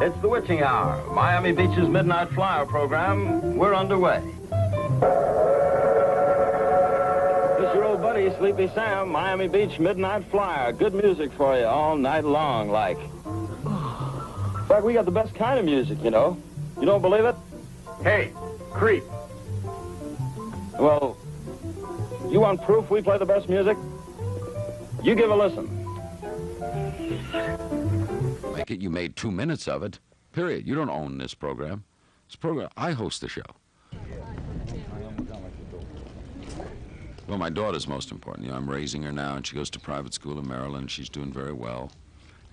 It's the witching hour. Miami Beach's Midnight Flyer program. We're underway. It's your old buddy, Sleepy Sam, Miami Beach Midnight Flyer. Good music for you all night long, like. In fact, we got the best kind of music, you know. You don't believe it? Hey, creep. Well, you want proof we play the best music? You give a listen. Make it, you made 2 minutes of it, period. You don't own this program. This program, I host the show. Well, my daughter's most important. You know, I'm raising her now, and she goes to private school in Maryland. She's doing very well,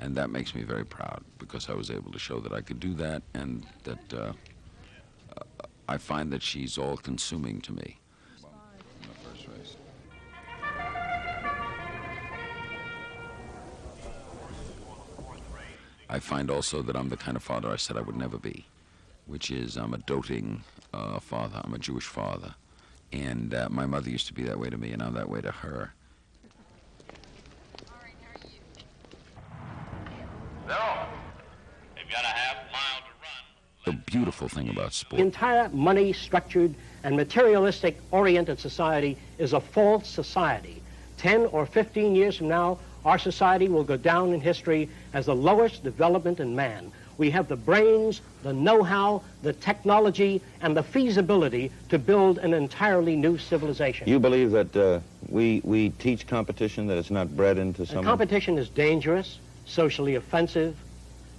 and that makes me very proud because I was able to show that I could do that, and that I find that she's all-consuming to me. In the first race. I find also that I'm the kind of father I said I would never be, which is I'm a doting father. I'm a Jewish father. And my mother used to be that way to me, and I'm that way to her. They've got a half-mile to run. The beautiful thing about sport. The entire money-structured and materialistic-oriented society is a false society. 10 or 15 years from now, our society will go down in history as the lowest development in man. We have the brains, the know-how, the technology, and the feasibility to build an entirely new civilization. You believe that we teach competition, that it's not bred into someone? Competition is dangerous, socially offensive,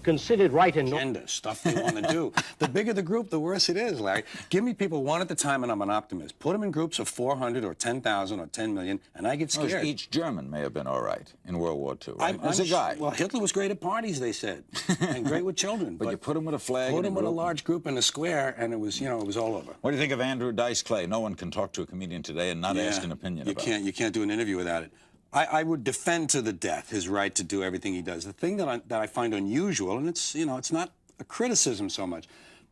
considered right and agenda, stuff they want to do. The bigger the group, the worse it is, Larry. Give me people one at a time, and I'm an optimist. Put them in groups of 400 or 10,000 or 10 million, and I get scared. Each German may have been all right in World War II, right? As a guy. Well, Hitler was great at parties, they said, and great with children. But you put him with a flag. Put him with a large group in a square, and it was, you know, it was all over. What do you think of Andrew Dice Clay? No one can talk to a comedian today and not ask an opinion about it. You can't do an interview without it. I would defend to the death his right to do everything he does. The thing that I find unusual, and it's, you know, it's not a criticism so much,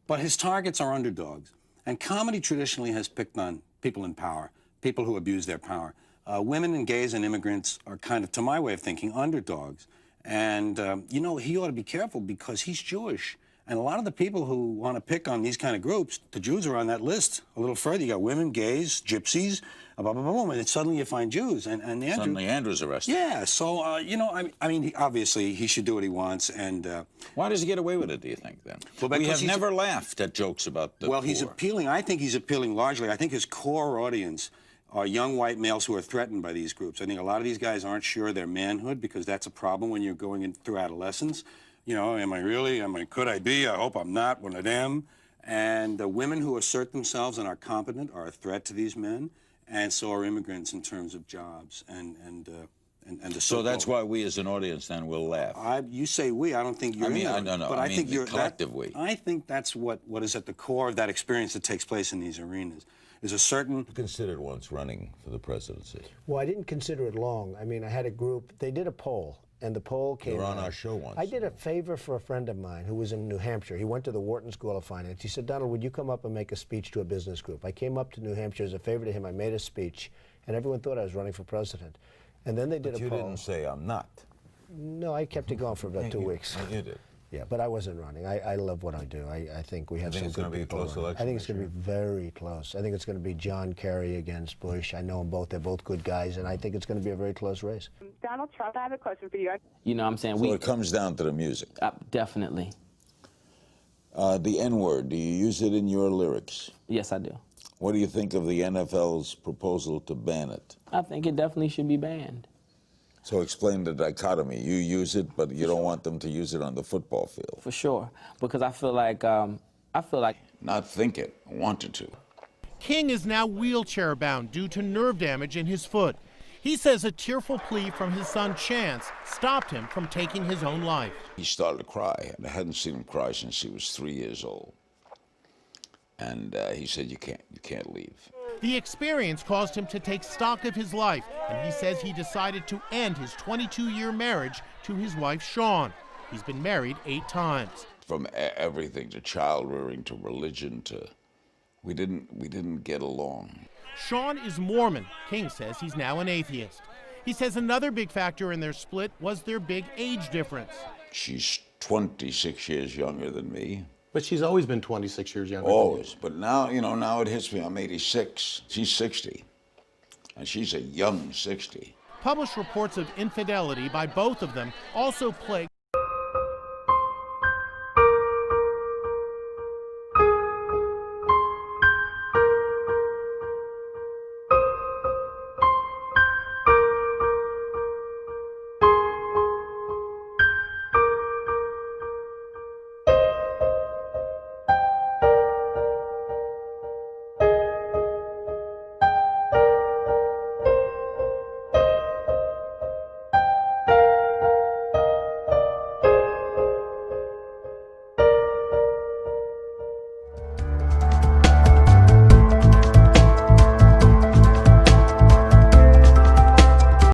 but his targets are underdogs. And comedy traditionally has picked on people in power, people who abuse their power. Women and gays and immigrants are kind of, to my way of thinking, underdogs. And, you know, he ought to be careful because he's Jewish. And a lot of the people who want to pick on these kind of groups, the Jews are on that list a little further. You got women, gays, gypsies, blah, blah, blah, blah, and then suddenly you find Jews. And Andrew, suddenly Andrew's arrested. Yeah, so, you know, I mean, obviously, he should do what he wants. And why does he get away with it, do you think, then? Well, we have never laughed at jokes about the Well, poor. he's appealing. I think he's appealing largely. I think his core audience are young white males who are threatened by these groups. I think a lot of these guys aren't sure of their manhood because that's a problem when you're going in through adolescence. You know, am I really? Could I be? I hope I'm not one of them. And the women who assert themselves and are competent are a threat to these men, and so are immigrants in terms of jobs and the so that's why we as an audience then will laugh. You say we. I don't think you're. I mean, in no, but I think mean you're collective we. I think that's what is at the core of that experience that takes place in these arenas. Is a certain. You considered once running for the presidency. Well, I didn't consider it long. I mean, I had a group. They did a poll. And the poll came You were out. on our show once. I did a favor for a friend of mine who was in New Hampshire. He went to the Wharton School of Finance. He said, Donald, would you come up and make a speech to a business group? I came up to New Hampshire as a favor to him. I made a speech, and everyone thought I was running for president. And then they did a poll. But you didn't say I'm not. No, I kept it going for about 2 weeks. You did. Yeah, but I wasn't running. I love what I do. I think we have some good people. It's going to be a close election. I think it's going to be very close. I think it's going to be John Kerry against Bush. I know them both. They're both good guys, and I think it's going to be a very close race. Donald Trump, I have a question for you. You know what I'm saying? So it comes down to the music. Definitely. The N-word, do you use it in your lyrics? Yes, I do. What do you think of the NFL's proposal to ban it? I think it definitely should be banned. So explain the dichotomy. You use it, but you don't want them to use it on the football field. For sure, because I feel like Not think it, wanted to. King is now wheelchair bound due to nerve damage in his foot. He says a tearful plea from his son Chance stopped him from taking his own life. He started to cry, and I hadn't seen him cry since he was 3 years old. And he said, you can't leave. The experience caused him to take stock of his life, and he says he decided to end his 22-year marriage to his wife, Shawn. He's been married 8 times. From everything to child rearing to religion to, we didn't get along. Shawn is Mormon. King says he's now an atheist. He says another big factor in their split was their big age difference. She's 26 years younger than me. But she's always been 26 years younger. Always. But now, you know, now it hits me. I'm 86. She's 60. And she's a young 60. Published reports of infidelity by both of them also plague